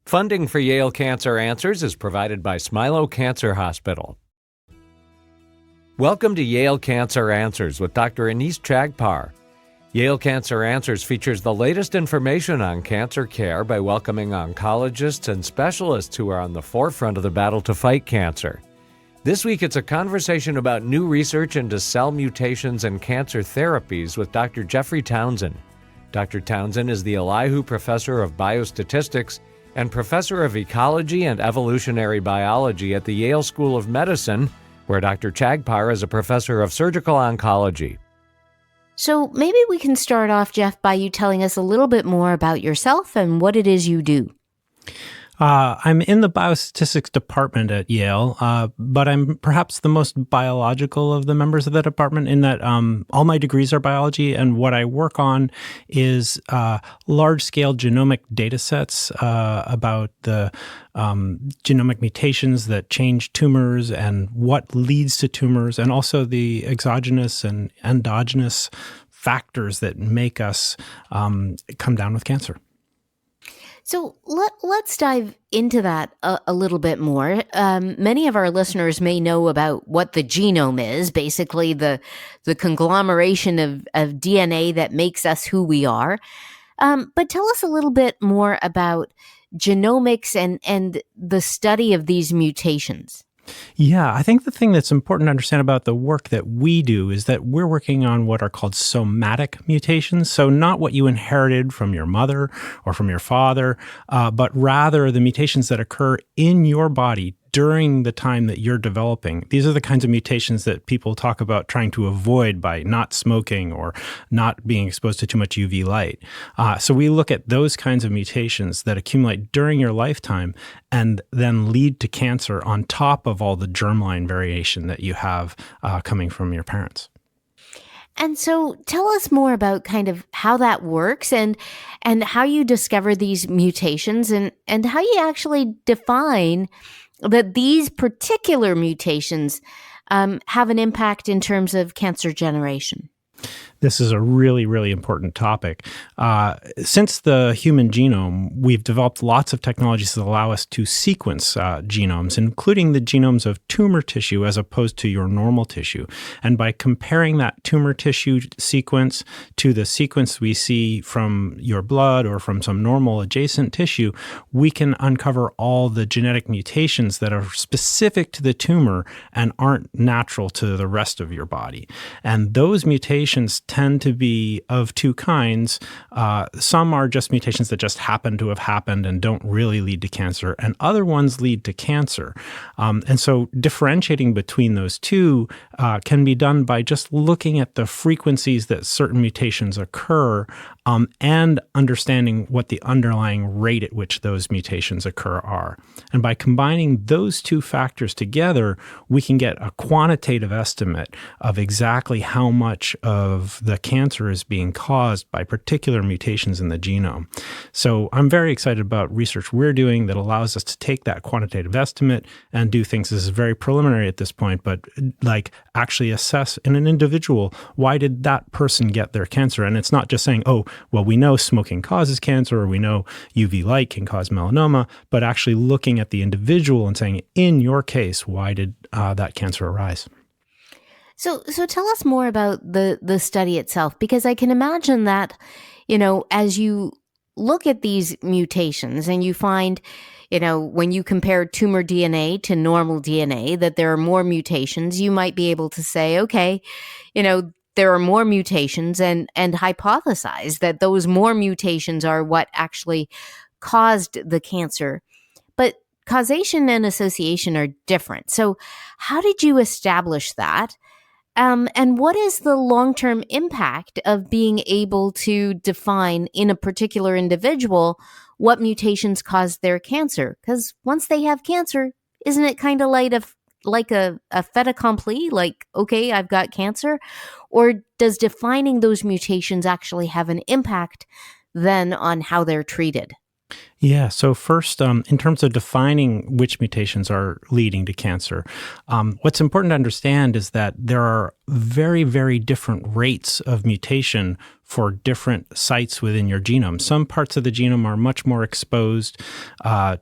Funding for Yale Cancer Answers is provided by Smilo Cancer Hospital. Welcome to Yale Cancer Answers with Dr. Anees Chagpar. Yale Cancer Answers features the latest information on cancer care by welcoming oncologists and specialists who are on the forefront of the battle to fight cancer. This week, it's a conversation about new research into cell mutations and cancer therapies with Dr. Jeffrey Townsend. Dr. Townsend is the Elihu Professor of Biostatistics and Professor of Ecology and Evolutionary Biology at the Yale School of Medicine, where Dr. Chagpar is a professor of surgical oncology. So maybe we can start off, Jeff, by you telling us a little bit more about yourself and what it is you do. I'm in the biostatistics department at Yale, but I'm perhaps the most biological of the members of the department in that all my degrees are biology, and what I work on is large-scale genomic data sets about the genomic mutations that change tumors and what leads to tumors, and also the exogenous and endogenous factors that make us come down with cancer. So let's dive into that a little bit more. Many of our listeners may know about what the genome is, basically the conglomeration of DNA that makes us who we are. But tell us a little bit more about genomics and the study of these mutations. Yeah, I think the thing that's important to understand about the work that we do is that we're working on what are called somatic mutations. So not what you inherited from your mother or from your father, but rather the mutations that occur in your body during the time that you're developing. These are the kinds of mutations that people talk about trying to avoid by not smoking or not being exposed to too much UV light. So we look at those kinds of mutations that accumulate during your lifetime and then lead to cancer on top of all the germline variation that you have coming from your parents. And so tell us more about kind of how that works and how you discover these mutations and how you actually define that these particular mutations have an impact in terms of cancer generation. This is a really, really important topic. Since the human genome, we've developed lots of technologies that allow us to sequence genomes, including the genomes of tumor tissue as opposed to your normal tissue. And by comparing that tumor tissue sequence to the sequence we see from your blood or from some normal adjacent tissue, we can uncover all the genetic mutations that are specific to the tumor and aren't natural to the rest of your body. And those mutations tend to be of two kinds. Some are just mutations that just happen to have happened and don't really lead to cancer, and other ones lead to cancer. And so differentiating between those two can be done by just looking at the frequencies that certain mutations occur and understanding what the underlying rate at which those mutations occur are. And by combining those two factors together, we can get a quantitative estimate of exactly how much of the cancer is being caused by particular mutations in the genome. So I'm very excited about research we're doing that allows us to take that quantitative estimate and do things. This is very preliminary at this point, but like actually assess in an individual, why did that person get their cancer? And it's not just saying, oh, well, we know smoking causes cancer or we know UV light can cause melanoma, but actually looking at the individual and saying, in your case, why did that cancer arise? So tell us more about the study itself, because I can imagine that, as you look at these mutations and you find, when you compare tumor DNA to normal DNA, that there are more mutations, you might be able to say, okay, there are more mutations and hypothesize that those more mutations are what actually caused the cancer. But causation and association are different. So how did you establish that? And what is the long-term impact of being able to define in a particular individual what mutations caused their cancer? Because once they have cancer, isn't it kind of like a fait accompli, like, okay, I've got cancer? Or does defining those mutations actually have an impact then on how they're treated? Yeah. So first, in terms of defining which mutations are leading to cancer, what's important to understand is that there are very, very different rates of mutation for different sites within your genome. Some parts of the genome are much more exposed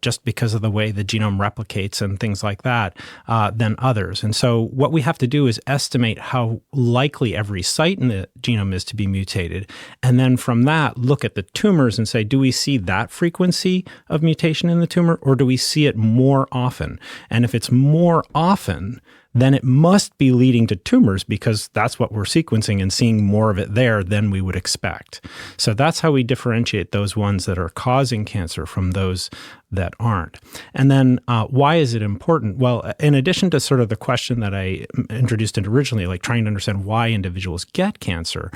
just because of the way the genome replicates and things like that than others. And so what we have to do is estimate how likely every site in the genome is to be mutated. And then from that, look at the tumors and say, do we see that frequency of mutation in the tumor, or do we see it more often? And if it's more often, then it must be leading to tumors because that's what we're sequencing and seeing more of it there than we would expect. So that's how we differentiate those ones that are causing cancer from those that aren't. And then why is it important? Well, in addition to sort of the question that I introduced originally, like trying to understand why individuals get cancer,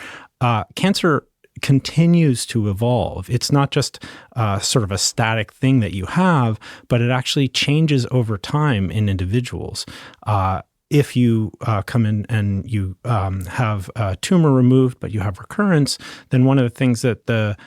cancer continues to evolve. It's not just sort of a static thing that you have, but it actually changes over time in individuals. If you come in and you have a tumor removed, but you have recurrence, then one of the things that the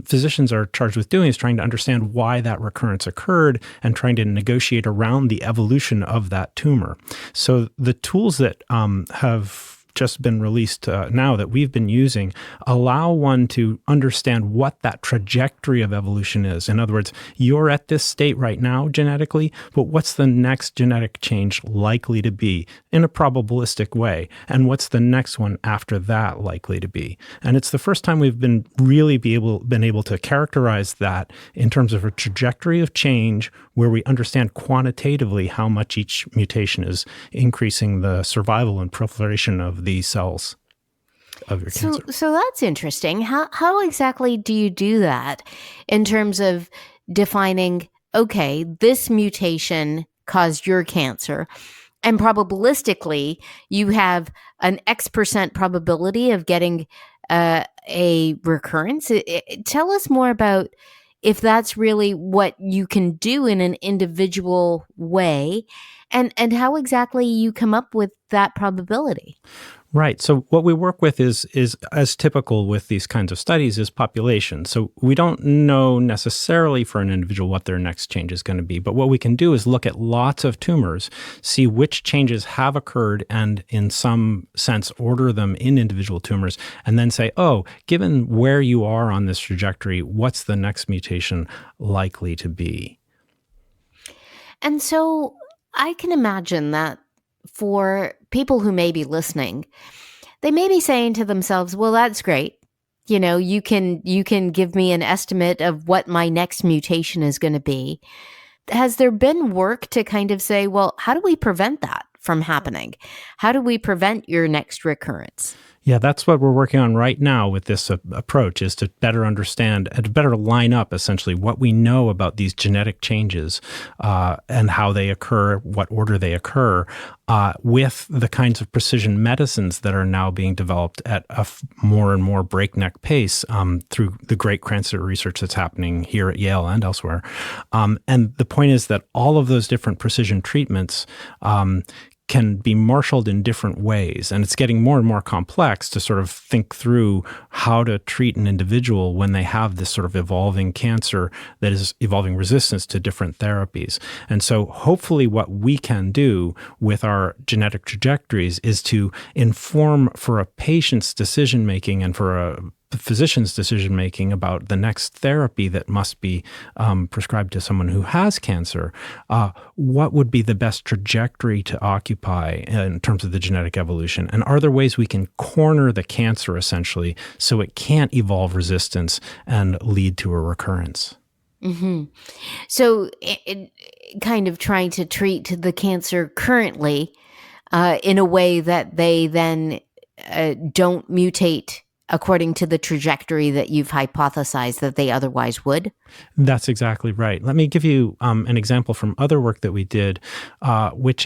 physicians are charged with doing is trying to understand why that recurrence occurred and trying to negotiate around the evolution of that tumor. So the tools that have just been released now that we've been using allow one to understand what that trajectory of evolution is. In other words, you're at this state right now genetically, but what's the next genetic change likely to be in a probabilistic way? And what's the next one after that likely to be? And it's the first time we've been able to characterize that in terms of a trajectory of change where we understand quantitatively how much each mutation is increasing the survival and proliferation of the cells of your cancer. So that's interesting. How exactly do you do that in terms of defining, okay, this mutation caused your cancer, and probabilistically you have an X% probability of getting a recurrence? Tell us more about if that's really what you can do in an individual way, and how exactly you come up with that probability. Right. So what we work with is as typical with these kinds of studies is population. So we don't know necessarily for an individual what their next change is going to be. But what we can do is look at lots of tumors, see which changes have occurred, and in some sense order them in individual tumors, and then say, oh, given where you are on this trajectory, what's the next mutation likely to be? And so I can imagine that for people who may be listening, they may be saying to themselves, well, that's great. You know, you can give me an estimate of what my next mutation is going to be. Has there been work to kind of say, well, how do we prevent that from happening? How do we prevent your next recurrence? Yeah, that's what we're working on right now with this approach, is to better understand and to better line up essentially what we know about these genetic changes and how they occur, what order they occur, with the kinds of precision medicines that are now being developed at a more and more breakneck pace through the great cancer research that's happening here at Yale and elsewhere. And the point is that all of those different precision treatments can be marshaled in different ways. And it's getting more and more complex to sort of think through how to treat an individual when they have this sort of evolving cancer that is evolving resistance to different therapies. And so hopefully what we can do with our genetic trajectories is to inform for a patient's decision-making and for a physician's decision-making about the next therapy that must be prescribed to someone who has cancer, what would be the best trajectory to occupy in terms of the genetic evolution? And are there ways we can corner the cancer, essentially, so it can't evolve resistance and lead to a recurrence? Mm-hmm. So kind of trying to treat the cancer currently in a way that they then don't mutate according to the trajectory that you've hypothesized that they otherwise would? That's exactly right. Let me give you an example from other work that we did, which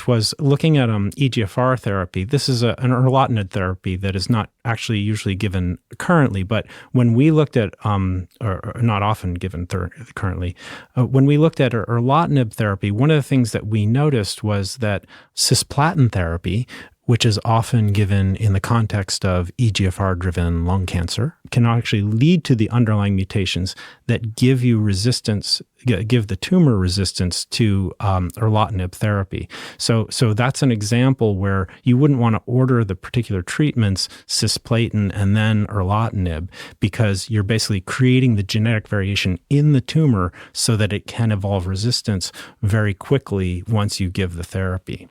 was looking at EGFR therapy. This is an erlotinib therapy that is not actually usually given currently, but when we looked at, or not often given currently, when we looked at erlotinib therapy, one of the things that we noticed was that cisplatin therapy which is often given in the context of EGFR-driven lung cancer, can actually lead to the underlying mutations that give the tumor resistance to erlotinib therapy. So that's an example where you wouldn't want to order the particular treatments, cisplatin and then erlotinib, because you're basically creating the genetic variation in the tumor so that it can evolve resistance very quickly once you give the therapy.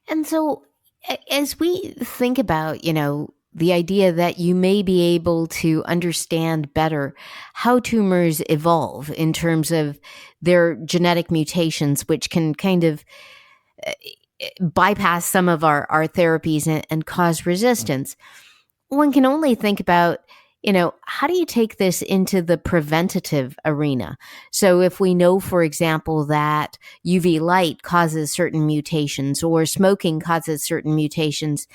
And so as we think about, the idea that you may be able to understand better how tumors evolve in terms of their genetic mutations, which can kind of bypass some of our therapies and cause resistance, one can only think about, how do you take this into the preventative arena? So if we know, for example, that UV light causes certain mutations or smoking causes certain mutations,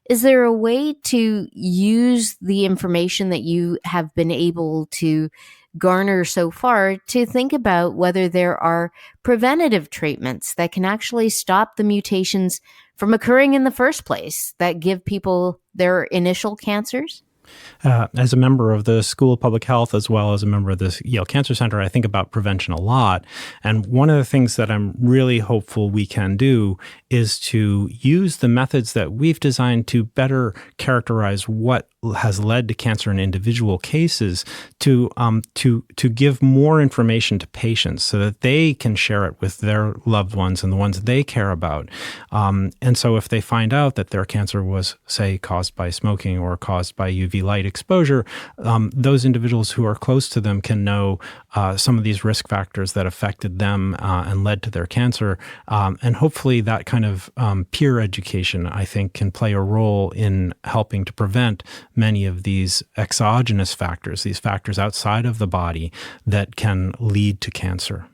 is there a way to use the information that you have been able to garner so far to think about whether there are preventative treatments that can actually stop the mutations from occurring in the first place that give people their initial cancers? As a member of the School of Public Health, as well as a member of the Yale Cancer Center, I think about prevention a lot. And one of the things that I'm really hopeful we can do is to use the methods that we've designed to better characterize what has led to cancer in individual cases to give more information to patients so that they can share it with their loved ones and the ones they care about. And so if they find out that their cancer was, say, caused by smoking or caused by UV light exposure, those individuals who are close to them can know some of these risk factors that affected them and led to their cancer. And hopefully that kind of peer education, I think, can play a role in helping to prevent many of these exogenous factors, these factors outside of the body that can lead to cancer.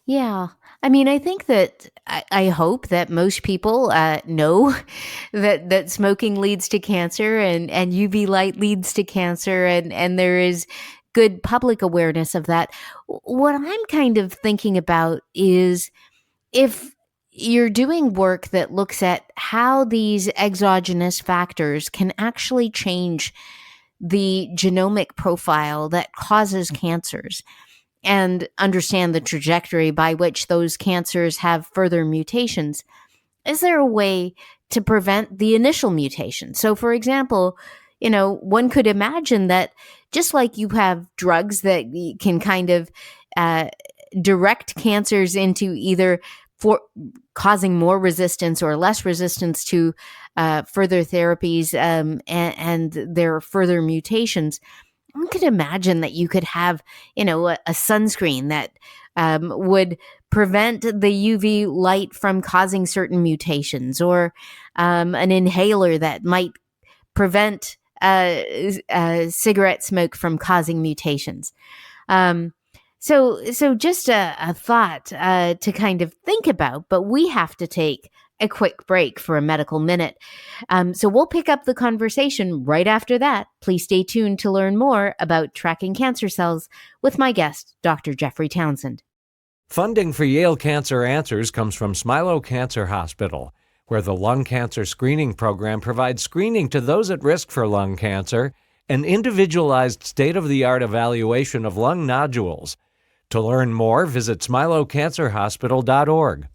Yeah. I mean, I think that I hope that most people know that smoking leads to cancer and UV light leads to cancer, and there is good public awareness of that. What I'm kind of thinking about is if you're doing work that looks at how these exogenous factors can actually change the genomic profile that causes cancers and understand the trajectory by which those cancers have further mutations, is there a way to prevent the initial mutation? So, for example, one could imagine that just like you have drugs that can kind of direct cancers into either for causing more resistance or less resistance to further therapies and their further mutations, I could imagine that you could have, a sunscreen that would prevent the UV light from causing certain mutations, or an inhaler that might prevent cigarette smoke from causing mutations. So just a thought to kind of think about, but we have to take a quick break for a medical minute. So we'll pick up the conversation right after that. Please stay tuned to learn more about tracking cancer cells with my guest, Dr. Jeffrey Townsend. Funding for Yale Cancer Answers comes from Smilo Cancer Hospital, where the lung cancer screening program provides screening to those at risk for lung cancer and individualized state-of-the-art evaluation of lung nodules. To learn more, visit smilocancerhospital.org.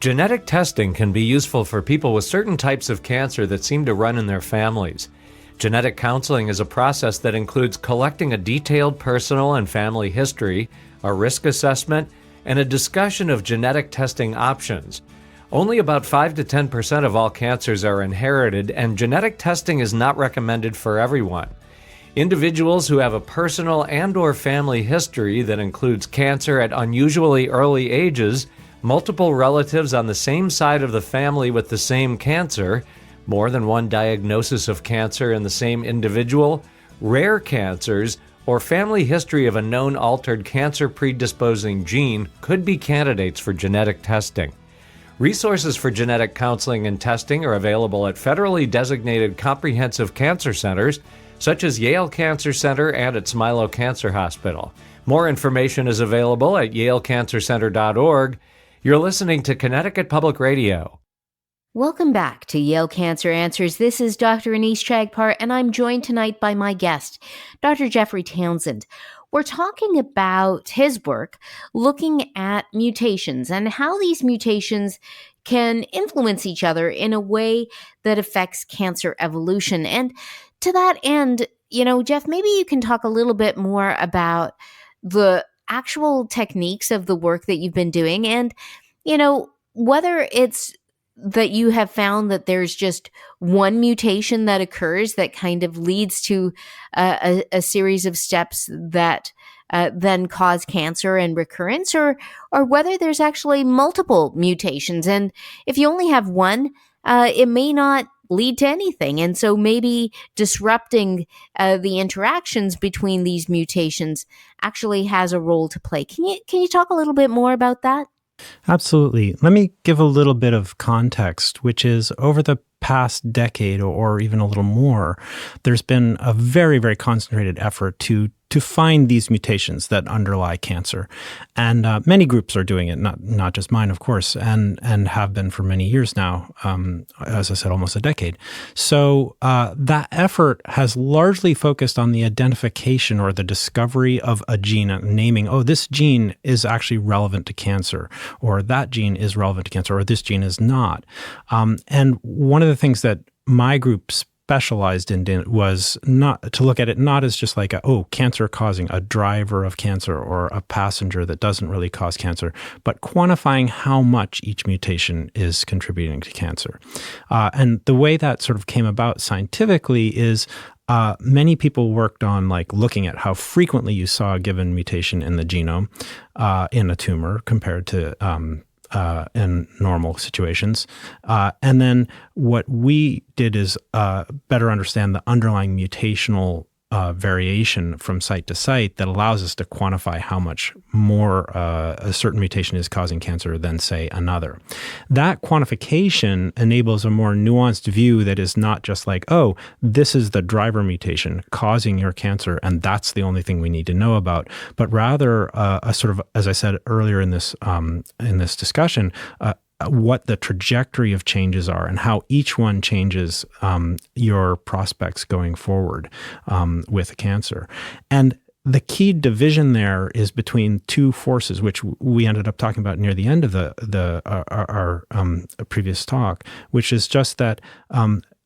Genetic testing can be useful for people with certain types of cancer that seem to run in their families. Genetic counseling is a process that includes collecting a detailed personal and family history, a risk assessment, and a discussion of genetic testing options. Only about 5 to 10% of all cancers are inherited, and genetic testing is not recommended for everyone. Individuals who have a personal and/or family history that includes cancer at unusually early ages, multiple relatives on the same side of the family with the same cancer, more than one diagnosis of cancer in the same individual, rare cancers, or family history of a known altered cancer predisposing gene could be candidates for genetic testing. Resources for genetic counseling and testing are available at federally designated comprehensive cancer centers, such as Yale Cancer Center and at Smilo Cancer Hospital. More information is available at yalecancercenter.org. You're listening to Connecticut Public Radio. Welcome back to Yale Cancer Answers. This is Dr. Anise Chagpar, and I'm joined tonight by my guest, Dr. Jeffrey Townsend. We're talking about his work looking at mutations and how these mutations can influence each other in a way that affects cancer evolution. And to that end, Jeff, maybe you can talk a little bit more about the actual techniques of the work that you've been doing and, whether it's that you have found that there's just one mutation that occurs that kind of leads to a series of steps that then cause cancer and recurrence, or whether there's actually multiple mutations. And if you only have one, it may not lead to anything. And so maybe disrupting the interactions between these mutations actually has a role to play. Can you talk a little bit more about that? Absolutely. Let me give a little bit of context, which is over the past decade or even a little more, there's been a very, very concentrated effort to find these mutations that underlie cancer. And many groups are doing it, not just mine, of course, and have been for many years now, as I said, almost a decade. So that effort has largely focused on the identification or the discovery of a gene, naming, this gene is actually relevant to cancer, or that gene is relevant to cancer, or this gene is not. And one of the things that my group specialized in was not to look at it not as just like cancer causing a driver of cancer or a passenger that doesn't really cause cancer, but quantifying how much each mutation is contributing to cancer. And the way that sort of came about scientifically is many people worked on looking at how frequently you saw a given mutation in the genome in a tumor compared to in normal situations. And then what we did is better understand the underlying mutational variation from site to site that allows us to quantify how much more a certain mutation is causing cancer than, say, another. That quantification enables a more nuanced view that is not just this is the driver mutation causing your cancer, and that's the only thing we need to know about, but rather a sort of, as I said earlier in this discussion, what the trajectory of changes are and how each one changes your prospects going forward with cancer. And the key division there is between two forces, which we ended up talking about near the end of our previous talk, which is just that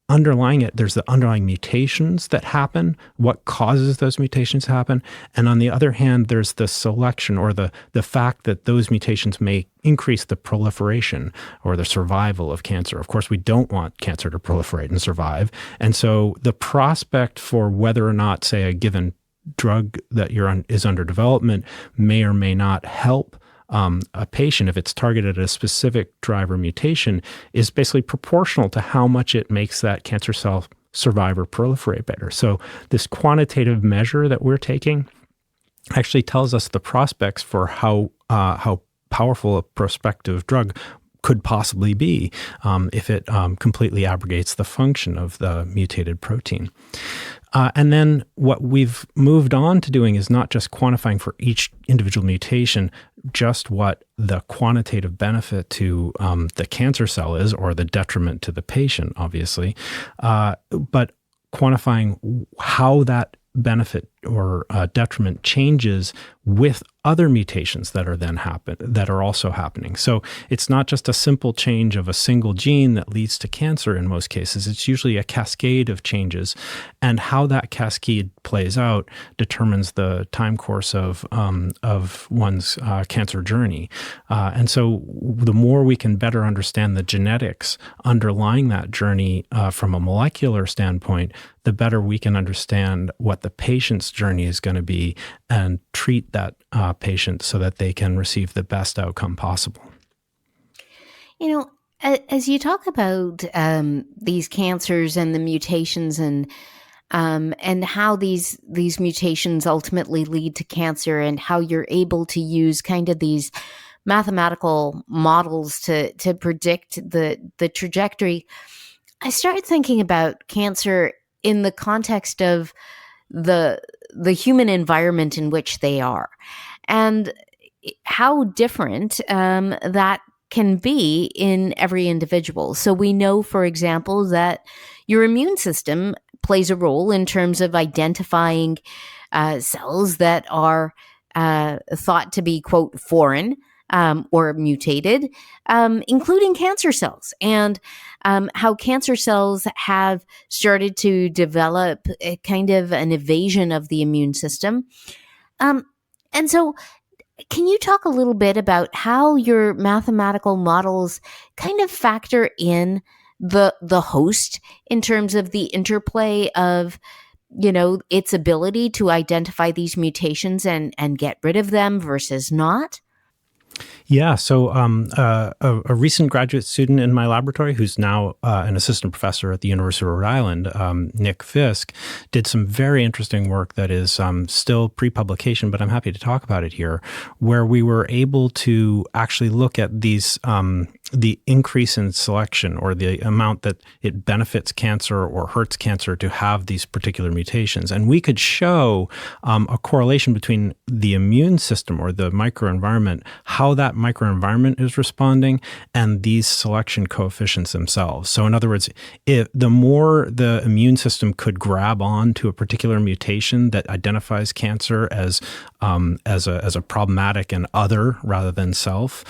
underlying it, there's the underlying mutations that happen, what causes those mutations to happen. And on the other hand, there's the selection or the fact that those mutations may increase the proliferation or the survival of cancer. Of course, we don't want cancer to proliferate and survive. And so the prospect for whether or not, say, a given drug that is under development may or may not help a patient, if it's targeted at a specific driver mutation, is basically proportional to how much it makes that cancer cell survive or proliferate better. So this quantitative measure that we're taking actually tells us the prospects for how powerful a prospective drug could possibly be if it completely abrogates the function of the mutated protein. And then what we've moved on to doing is not just quantifying for each individual mutation just what the quantitative benefit to the cancer cell is, or the detriment to the patient, obviously, but quantifying how that benefit or detriment changes with other mutations that are also happening. So it's not just a simple change of a single gene that leads to cancer in most cases. It's usually a cascade of changes, and how that cascade plays out determines the time course of one's cancer journey. And so the more we can better understand the genetics underlying that journey from a molecular standpoint, the better we can understand what the patient's journey is going to be and treat that patient so that they can receive the best outcome possible. As you talk about these cancers and the mutations and how these mutations ultimately lead to cancer, and how you're able to use kind of these mathematical models to predict the trajectory, I started thinking about cancer in the context of the human environment in which they are. And, how different that can be in every individual. So we know, for example, that your immune system plays a role in terms of identifying cells that are thought to be, quote, foreign or mutated, including cancer cells, and how cancer cells have started to develop a kind of an evasion of the immune system. And so, can you talk a little bit about how your mathematical models kind of factor in the host in terms of the interplay of, its ability to identify these mutations and get rid of them versus not? Yeah, so a recent graduate student in my laboratory who's now an assistant professor at the University of Rhode Island, Nick Fisk, did some very interesting work that is still pre-publication, but I'm happy to talk about it here, where we were able to actually look at these the increase in selection, or the amount that it benefits cancer or hurts cancer to have these particular mutations. And we could show a correlation between the immune system or the microenvironment, how that microenvironment is responding, and these selection coefficients themselves. So in other words, if the more the immune system could grab on to a particular mutation that identifies cancer as a problematic and other rather than self,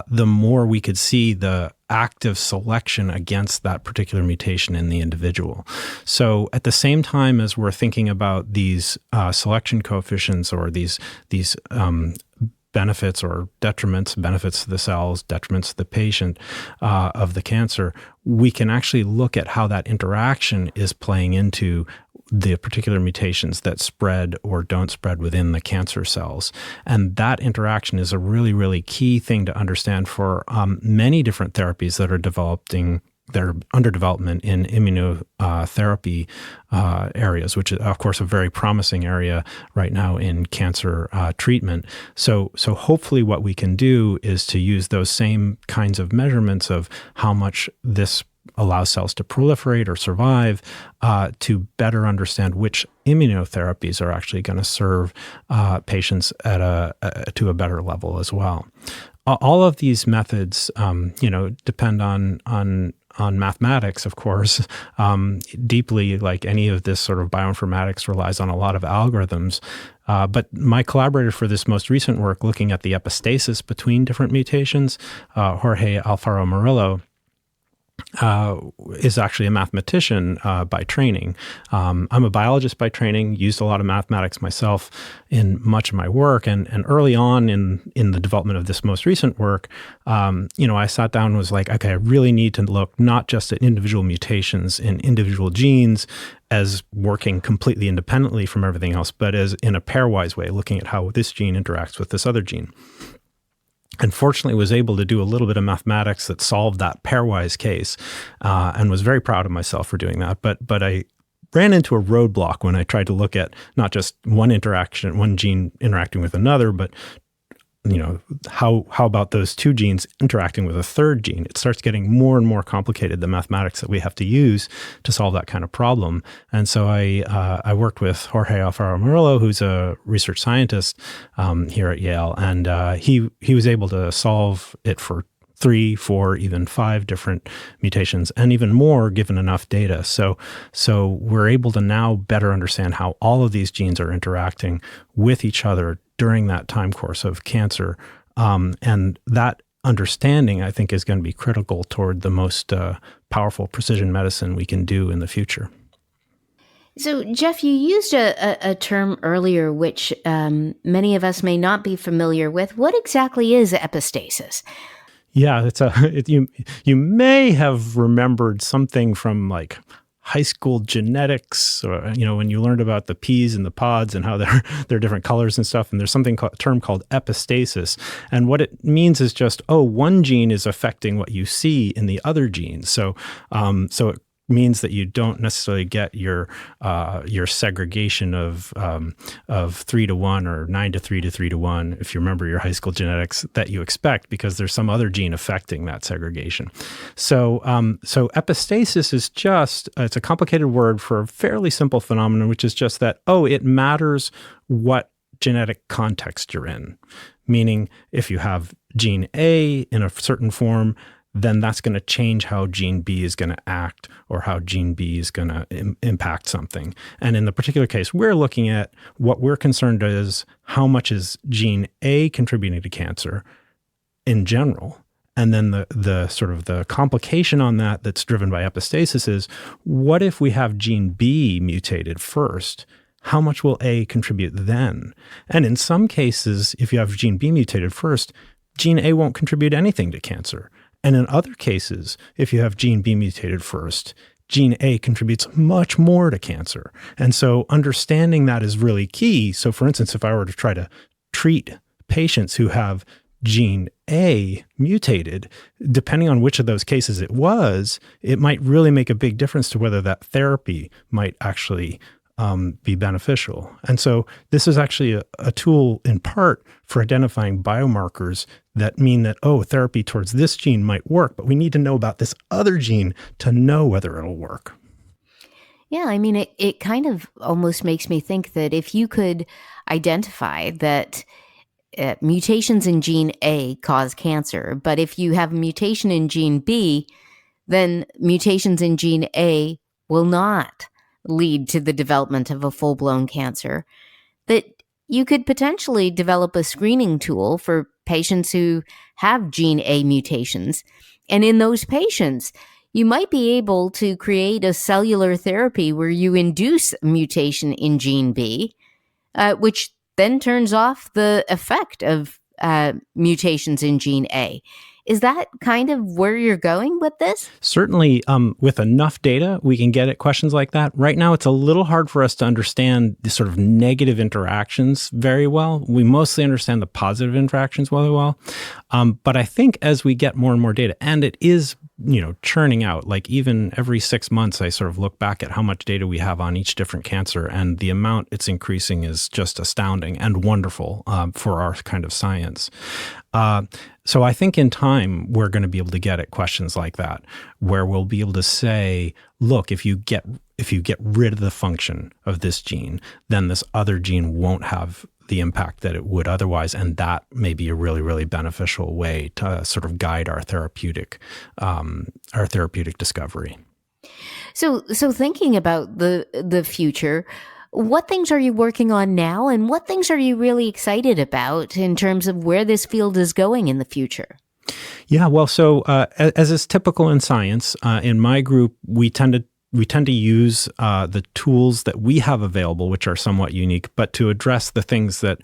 the more we could see the active selection against that particular mutation in the individual. So at the same time as we're thinking about these selection coefficients, or these benefits or detriments, benefits to the cells, detriments to the patient of the cancer, we can actually look at how that interaction is playing into the particular mutations that spread or don't spread within the cancer cells. And that interaction is a really, really key thing to understand for many different therapies that are under development in immunotherapy areas, which is, of course, a very promising area right now in cancer treatment. So hopefully what we can do is to use those same kinds of measurements of how much this allows cells to proliferate or survive, to better understand which immunotherapies are actually going to serve patients to a better level as well. All of these methods, depend on mathematics, of course, deeply. Like any of this sort of bioinformatics relies on a lot of algorithms. But my collaborator for this most recent work, looking at the epistasis between different mutations, Jorge Alfaro Murillo, is actually a mathematician by training. I'm a biologist by training, used a lot of mathematics myself in much of my work. And early on in the development of this most recent work, I sat down and was like, okay, I really need to look not just at individual mutations in individual genes as working completely independently from everything else, but as in a pairwise way, looking at how this gene interacts with this other gene. And fortunately was able to do a little bit of mathematics that solved that pairwise case, and was very proud of myself for doing that. But I ran into a roadblock when I tried to look at not just one gene interacting with another, but how about those two genes interacting with a third gene? It starts getting more and more complicated, the mathematics that we have to use to solve that kind of problem. And so I worked with Jorge Alfaro Murillo, who's a research scientist here at Yale, and he was able to solve it for 3, 4, even 5 different mutations, and even more given enough data. So we're able to now better understand how all of these genes are interacting with each other during that time course of cancer. And that understanding, I think, is going to be critical toward the most powerful precision medicine we can do in the future. So, Jeff, you used a term earlier which many of us may not be familiar with. What exactly is epistasis? Yeah, you may have remembered something from like high school genetics, or, when you learned about the peas and the pods and how they're different colors and stuff. And there's a term called epistasis. And what it means is just, one gene is affecting what you see in the other genes. So it means that you don't necessarily get your segregation of 3-to-1 or 9-to-3 to 3-to-1, if you remember your high school genetics, that you expect, because there's some other gene affecting that segregation. So epistasis is just, it's a complicated word for a fairly simple phenomenon, which is just that, it matters what genetic context you're in. meaning if you have gene A in a certain form, then that's going to change how gene B is going to act or how gene B is going to impact something. And in the particular case, we're looking at what we're concerned is how much is gene A contributing to cancer in general. And then the sort of the complication on that that's driven by epistasis is, what if we have gene B mutated first? How much will A contribute then? And in some cases, if you have gene B mutated first, gene A won't contribute anything to cancer. And in other cases, if you have gene B mutated first, gene A contributes much more to cancer. And so understanding that is really key. So for instance, if I were to try to treat patients who have gene A mutated, depending on which of those cases it was, it might really make a big difference to whether that therapy might actually be beneficial. And so this is actually a tool in part for identifying biomarkers that mean that, therapy towards this gene might work, but we need to know about this other gene to know whether it'll work. Yeah, I mean, it kind of almost makes me think that if you could identify that mutations in gene A cause cancer, but if you have a mutation in gene B, then mutations in gene A will not lead to the development of a full-blown cancer, that you could potentially develop a screening tool for patients who have gene A mutations. And in those patients, you might be able to create a cellular therapy where you induce a mutation in gene B, which then turns off the effect of mutations in gene A. Is that kind of where you're going with this? Certainly, with enough data, we can get at questions like that. Right now, it's a little hard for us to understand the sort of negative interactions very well. We mostly understand the positive interactions really well. But I think as we get more and more data, and it is churning out, like even every 6 months, I sort of look back at how much data we have on each different cancer, and the amount it's increasing is just astounding and wonderful for our kind of science. So I think in time, we're going to be able to get at questions like that, where we'll be able to say, look, if you get rid of the function of this gene, then this other gene won't have the impact that it would otherwise. And that may be a really, really beneficial way to sort of guide our therapeutic discovery. So thinking about the future, what things are you working on now, and what things are you really excited about in terms of where this field is going in the future? Yeah, well, so as is typical in science, in my group, we tend to use the tools that we have available, which are somewhat unique, but to address the things that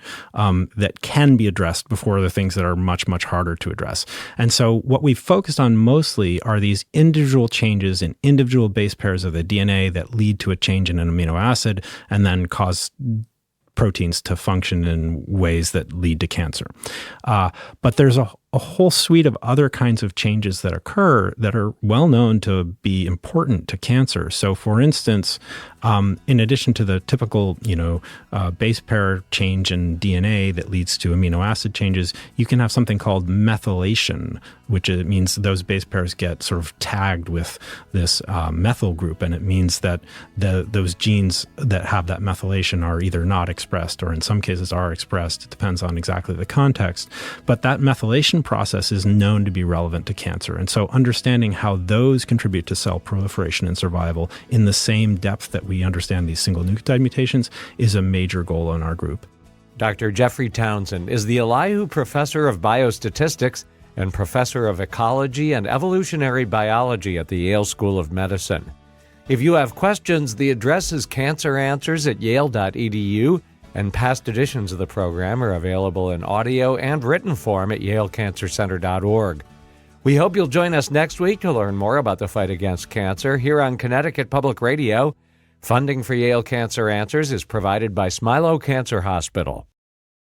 can be addressed before the things that are much, much harder to address. And so what we've focused on mostly are these individual changes in individual base pairs of the DNA that lead to a change in an amino acid and then cause proteins to function in ways that lead to cancer. But there's a whole suite of other kinds of changes that occur that are well known to be important to cancer. So for instance, in addition to the typical, base pair change in DNA that leads to amino acid changes, you can have something called methylation, which means those base pairs get sort of tagged with this methyl group. And it means that those genes that have that methylation are either not expressed or in some cases are expressed. It depends on exactly the context. But that methylation process is known to be relevant to cancer. And so understanding how those contribute to cell proliferation and survival in the same depth that we understand these single nucleotide mutations is a major goal in our group. Dr. Jeffrey Townsend is the Elihu Professor of Biostatistics and Professor of Ecology and Evolutionary Biology at the Yale School of Medicine. If you have questions, the address is canceranswers@yale.edu, and past editions of the program are available in audio and written form at yalecancercenter.org. We hope you'll join us next week to learn more about the fight against cancer here on Connecticut Public Radio. Funding for Yale Cancer Answers is provided by Smilow Cancer Hospital.